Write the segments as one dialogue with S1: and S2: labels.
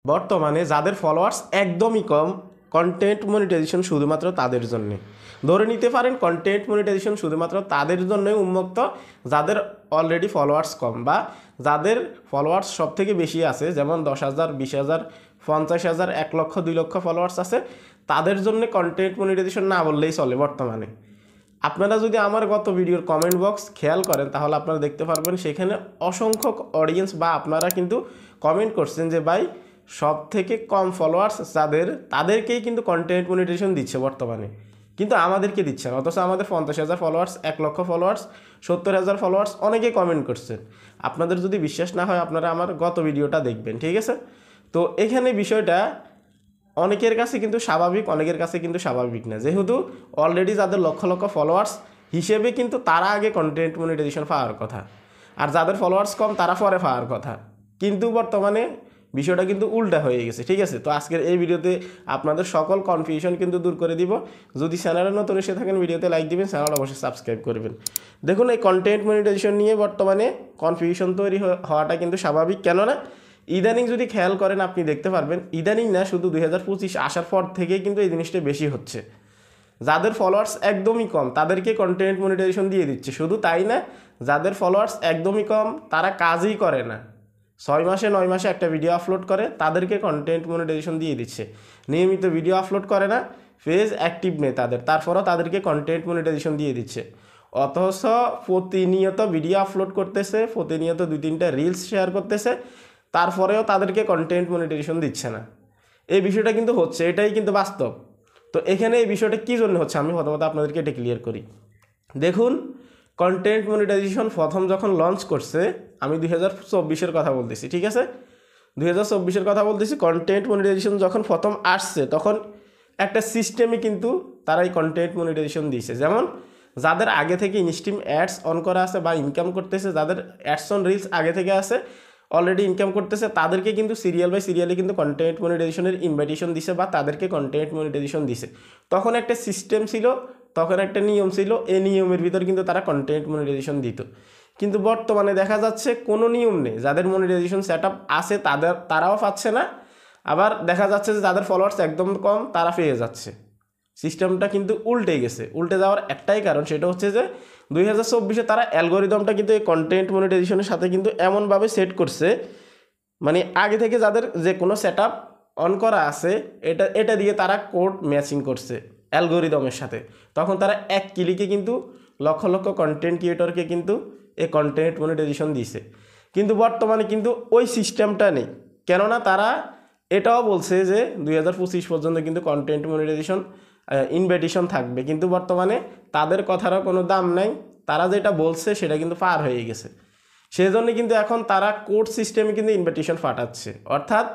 S1: বর্তমানে যাদের ফলোয়ার্স একদমই কম, কন্টেন্ট মনিটাইজেশন শুধুমাত্র তাদের জন্যে। ধরে নিতে পারেন কন্টেন্ট মনিটাইজেশন শুধুমাত্র তাদের জন্যই উন্মুক্ত যাদের অলরেডি ফলোয়ার্স কম, বা যাদের ফলোয়ার্স সব থেকে বেশি আছে, যেমন 10,000, 20,000, 50,000, 1 লক্ষ, 2 লক্ষ ফলোয়ার্স আছে, তাদের জন্য কন্টেন্ট মনিটাইজেশন না বললেই চলে বর্তমানে। আপনারা যদি আমার গত ভিডিওর কমেন্ট বক্স খেয়াল করেন তাহলে আপনারা দেখতে পারবেন সেখানে অসংখ্য অডিয়েন্স বা আপনারা কিন্তু কমেন্ট করছেন যে ভাই সব থেকে কম ফলোয়ার্স যাদের, তাদেরকেই কিন্তু কন্টেন্ট মনিটাইজেশন দিচ্ছে বর্তমানে, কিন্তু আমাদেরকে দিচ্ছে না। অথচ আমাদের 50,000 ফলোয়ার্স, 1 লক্ষ ফলোয়ার্স, 70,000 ফলোয়ার্স, অনেকেই কমেন্ট করছেন। আপনাদের যদি বিশ্বাস না হয় আপনারা আমার গত ভিডিওটা দেখবেন, ঠিক আছে? তো এখানে বিষয়টা অনেকের কাছে কিন্তু স্বাভাবিক, অনেকের কাছে কিন্তু স্বাভাবিক না। যেহেতু অলরেডি যাদের লক্ষ লক্ষ ফলোয়ার্স হিসেবে কিন্তু তারা আগে কন্টেন্ট মনিটাইজেশন পাওয়ার কথা, আর যাদের ফলোয়ার্স কম তারা পরে পাওয়ার কথা, কিন্তু বর্তমানে বিষয়টা কিন্তু উল্টা হয়ে গেছে, ঠিক আছে? তো আজকের এই ভিডিওতে আপনাদের সকল কনফিউশন কিন্তু দূর করে দিব। যদি চ্যানেলে নতুন এসে থাকেন ভিডিওতে লাইক দিবেন, চ্যানেল অবশ্যই সাবস্ক্রাইব করবেন। দেখুন, এই কন্টেন্ট মনিটাইজেশন নিয়ে বর্তমানে কনফিউশন তৈরি হওয়াটা কিন্তু স্বাভাবিক। কেননা ইদানিং যদি খেয়াল করেন আপনি দেখতে পারবেন, ইদানিং না, শুধু 2025 আসার পর থেকেই কিন্তু এই জিনিসটা বেশি হচ্ছে। যাদের ফলোয়ার্স একদমই কম তাদেরকে কন্টেন্ট মনিটাইজেশন দিয়ে দিচ্ছে। শুধু তাই না, যাদের ফলোয়ার্স একদমই কম তারা কাজই করে না, 6 মাসে 9 মাসে একটা ভিডিও আপলোড করে, তাদেরকে কন্টেন্ট মনিটাইজেশন দিয়ে দিচ্ছে। নিয়মিত ভিডিও আপলোড করে না, পেজ অ্যাক্টিভ নেই তাদের, তারপরেও তাদেরকে কন্টেন্ট মনিটাইজেশন দিয়ে দিচ্ছে। অথচ প্রতিনিয়ত ভিডিও আপলোড করতেছে, প্রতিনিয়ত 2-3টা রিলস শেয়ার করতেছে, তারপরেও তাদেরকে কন্টেন্ট মনিটাইজেশন দিচ্ছে না। এই বিষয়টা কিন্তু হচ্ছে, এটাই কিন্তু বাস্তব। তো এখানে এই বিষয়টা কী জন্য হচ্ছে আমি প্রথমত আপনাদেরকে এটা ক্লিয়ার করি। দেখুন, কন্টেন্ট মনিটাইজেশন প্রথম যখন লঞ্চ করছে, আমি 2024-এর কথা বলতেছি, ঠিক আছে? 2024-এর কথা বলতেছি। কন্টেন্ট মনিটাইজেশন যখন প্রথম আসছে তখন একটা সিস্টেমে কিন্তু তারা এই কন্টেন্ট মনিটাইজেশন দিয়েছে। যেমন যাদের আগে থেকে ইনস্ট্রিম অ্যাডস অন করা আছে বা ইনকাম করতেছে, যাদের অ্যাডস অন রিলস আগে থেকে আছে, অলরেডি ইনকাম করতেছে, তাদেরকে কিন্তু সিরিয়াল বাই সিরিয়ালে কিন্তু কন্টেন্ট মনিটাইজেশনের ইনভাইটেশন দিছে বা তাদেরকে কন্টেন্ট মনিটাইজেশন দিছে। তখন একটা সিস্টেম ছিল, তখন একটা নিয়ম ছিল, এই নিয়মের ভিতর কিন্তু তারা কন্টেন্ট মনিটাইজেশন দিত। কিন্তু বর্তমানে দেখা যাচ্ছে কোনো নিয়ম নেই, যাদের মনিটাইজেশন সেট আপ আছে তারাও পাচ্ছে না, আবার দেখা যাচ্ছে যে যাদের ফলোয়ার্স একদম কম তারা পেয়ে যাচ্ছে। সিস্টেমটা কিন্তু উল্টে গেছে। উল্টে যাওয়ার একটাই কারণ, সেটা হচ্ছে যে 2024-এ তারা অ্যালগোরিদমটা কিন্তু এই কন্টেন্ট মনিটাইজেশনের সাথে কিন্তু এমনভাবে সেট করছে, মানে আগে থেকে যাদের যে কোনো সেট আপ অন করা আছে এটা দিয়ে তারা কোড ম্যাচিং করছে অ্যালগোরিদমের সাথে। তখন তারা এক ক্লিকে কিন্তু লক্ষ লক্ষ কন্টেন্ট ক্রিয়েটরকে কিন্তু এই কন্টেন্ট মনিটাইজেশন দিছে। কিন্তু বর্তমানে কিন্তু ওই সিস্টেমটা নেই, কেননা তারা এটাও বলছে যে 2025 পর্যন্ত কিন্তু কন্টেন্ট মনিটাইজেশন ইনভাইটেশন থাকবে, কিন্তু বর্তমানে তাদের কথারও কোনো দাম নাই। তারা যেটা বলছে সেটা কিন্তু পার হয়ে গেছে। সেই জন্য কিন্তু এখন তারা কোড সিস্টেমে কিন্তু ইনভাইটেশন পাঠাচ্ছে। অর্থাৎ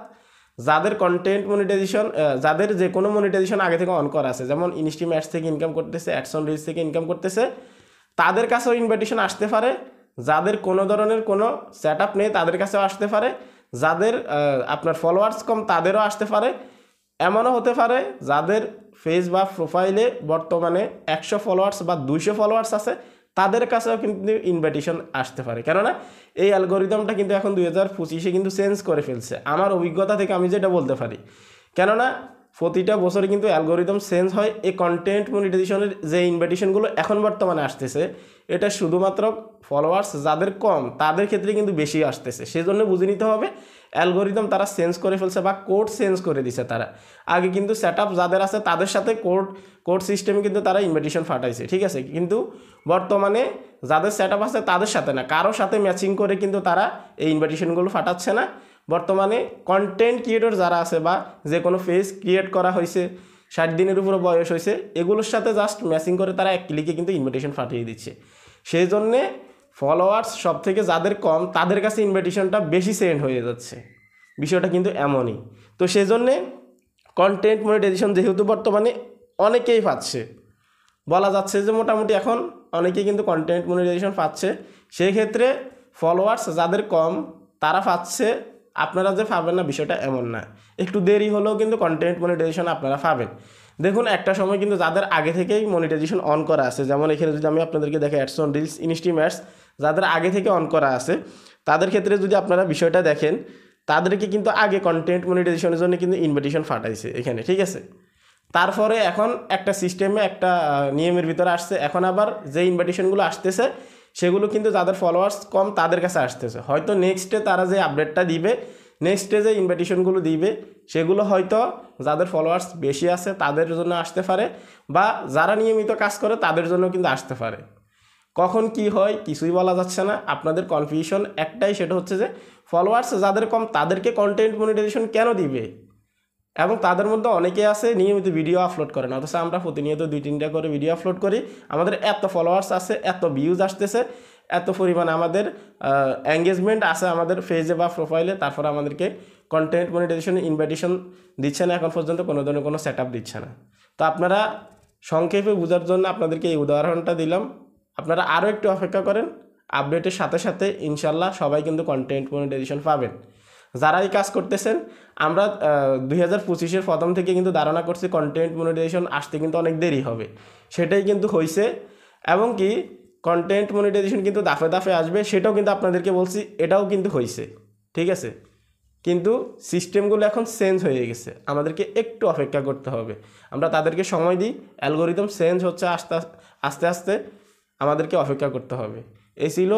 S1: যাদের কন্টেন্ট মনিটাইজেশন, যাদের যে কোনো মনিটাইজেশন আগে থেকে অন করা আছে, যেমন ইনস্ট্রিম অ্যাডস থেকে ইনকাম করতেছে, অ্যাডস অন রিলস থেকে ইনকাম করতেছে, তাদের কাছেও ইনভাইটেশন আসতে পারে। যাদের কোনো ধরনের কোনো সেট আপ নেই তাদের কাছেও আসতে পারে। যাদের আপনার ফলোয়ার্স কম তাদেরও আসতে পারে। এমনও হতে পারে যাদের ফেস বা প্রোফাইলে বর্তমানে 100 ফলোয়ার্স বা 200 ফলোয়ার্স আছে, তাদের কাছেও কিন্তু ইনভাইটেশন আসতে পারে। কেননা এই অ্যালগোরিদমটা কিন্তু এখন 2025-এ কিন্তু চেঞ্জ করে ফেলছে, আমার অভিজ্ঞতা থেকে আমি যেটা বলতে পারি। কেননা প্রতিটা বছরে কিন্তু অ্যালগোরিদম চেঞ্জ হয়। এই কন্টেন্ট মনিটাইজেশনের যে ইনভাইটেশনগুলো এখন বর্তমানে আসতেছে, এটা শুধুমাত্র ফলোয়ার্স যাদের কম তাদের ক্ষেত্রে কিন্তু বেশি আসতেছে। সেজন্য বুঝে নিতে হবে অ্যালগোরিদম তারা চেঞ্জ করে ফেলছে বা কোড চেঞ্জ করে দিছে। তারা আগে কিন্তু সেট আপ যাদের আছে তাদের সাথে কোড সিস্টেমে কিন্তু তারা ইনভাইটেশন পাঠাইছে, ঠিক আছে? কিন্তু বর্তমানে যাদের সেট আপ আছে তাদের সাথে না, কারোর সাথে ম্যাচিং করে কিন্তু তারা এই ইনভাইটেশনগুলো পাঠাচ্ছে না। বর্তমানে কন্টেন্ট ক্রিয়েটর যারা আছে বা যে কোনো পেজ ক্রিয়েট করা হয়েছে, 60 দিনের উপরে বয়স হয়েছে, এগুলোর সাথে জাস্ট ম্যাচিং করে তারা এক ক্লিকে কিন্তু ইনভাইটেশন পাঠিয়ে দিচ্ছে। সেই জন্যে ফলোয়ার্স সব থেকে যাদের কম তাদের কাছে ইনভাইটেশনটা বেশি সেন্ড হয়ে যাচ্ছে। বিষয়টা কিন্তু এমনই। তো সেই জন্যে কন্টেন্ট মনিটাইজেশন যেহেতু বর্তমানে অনেকেই পাচ্ছে, বলা যাচ্ছে যে মোটামুটি এখন অনেকেই কিন্তু কন্টেন্ট মনিটাইজেশন পাচ্ছে। সেই ক্ষেত্রে ফলোয়ার্স যাদের কম তারা পাচ্ছে, আপনারা যে পাবেন না বিষয়টা এমন না, একটু দেরি হলেও কিন্তু কন্টেন্ট মনিটাইজেশন আপনারা পাবেন। দেখুন, একটা সময় কিন্তু যাদের আগে থেকেই মনিটাইজেশন অন করা আছে, যেমন এখানে যদি আমি আপনাদেরকে দেখে ads on reels, instream ads, যাদের আগে থেকে অন করা আছে তাদের ক্ষেত্রে যদি আপনারা বিষয়টা দেখেন, তাদেরকে কিন্তু আগে কন্টেন্ট মনিটাইজেশনের জন্য কিন্তু ইনভিটেশন পাঠাইছে এখানে, ঠিক আছে। তারপরে এখন একটা সিস্টেমে একটা নিয়মের ভিতরে আসছে, এখন আবার যে ইনভিটেশনগুলো আসতেছে সেগুলো কিন্তু যাদের ফলোয়ার্স কম তাদের কাছে আসতেছে। হয়তো নেক্সটে তারা যে আপডেটটা দিবে, নেক্সটে যে ইনভিটেশনগুলো দিবে সেগুলো হয়তো যাদের ফলোয়ার্স বেশি আছে তাদের জন্য আসতে পারে, বা যারা নিয়মিত কাজ করে তাদের জন্য কিন্তু আসতে পারে। কখন কি হয় কিছুই বলা যাচ্ছে না। আপনাদের কনফিউশন একটাই, সেটা হচ্ছে যে ফলোয়ার্স যাদের কম তাদেরকে কন্টেন্ট মনিটাইজেশন কেন দিবে, এবং তাদের মধ্যে অনেকে আছে নিয়মিত ভিডিও আপলোড করে না, অথচ আমরা প্রতিনিয়ত 2-3টা করে ভিডিও আপলোড করি, আমাদের এত ফলোয়ার্স আছে, এত ভিউজ আসতেছে, এত পরিমাণ আমাদের এঙ্গেজমেন্ট আছে আমাদের পেজে বা প্রোফাইলে, তারপর আমাদেরকে কন্টেন্ট মনিটাইজেশন ইনভাইটেশন দিচ্ছে না, এখন পর্যন্ত কোনো ধরনের কোনো সেট আপ দিচ্ছে না। তো আপনারা সংক্ষেপে বোঝার জন্য আপনাদেরকে এই উদাহরণটা দিলাম। আপনারা আরও একটু অপেক্ষা করেন, আপডেটের সাথে সাথে ইনশাল্লাহ সবাই কিন্তু কন্টেন্ট মনিটাইজেশন পাবেন। যারা এই কাজ করতেছেন, আমরা 2025-এর প্রথম থেকে কিন্তু ধারণা করছি কন্টেন্ট মনিটাইজেশন আসতে কিন্তু অনেক দেরি হবে, সেটাই কিন্তু হয়েছে। এবং কি কন্টেন্ট মনিটাইজেশন কিন্তু দাফে দাফে আসবে, সেটাও কিন্তু আপনাদেরকে বলছি, এটাও কিন্তু হয়েছে, ঠিক আছে। কিন্তু সিস্টেমগুলো এখন চেঞ্জ হয়ে গেছে, আমাদেরকে একটু অপেক্ষা করতে হবে। আমরা তাদেরকে সময় দিই, অ্যালগোরিদম চেঞ্জ হচ্ছে আস্তে আস্তে আস্তে, আমাদেরকে অপেক্ষা করতে হবে। এই ছিল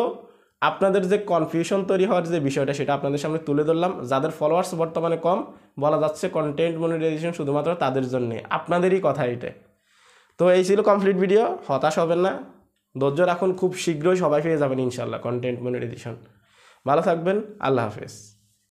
S1: আপনাদের যে কনফিউশন তৈরি হওয়ার যে বিষয়টা, সেটা আপনাদের সামনে তুলে ধরলাম। যাদের ফলোয়ার্স বর্তমানে কম, বলা যাচ্ছে কন্টেন্ট মনিটাইজেশন শুধুমাত্র তাদের জন্যে, আপনাদেরই কথা এটা। তো এই ছিল কমপ্লিট ভিডিও, হতাশ হবেন না, ধৈর্য রাখুন, খুব শীঘ্রই সবাই পেয়ে যাবেন ইনশাল্লাহ কন্টেন্ট মনিটাইজেশন। ভালো থাকবেন, আল্লাহ হাফেজ।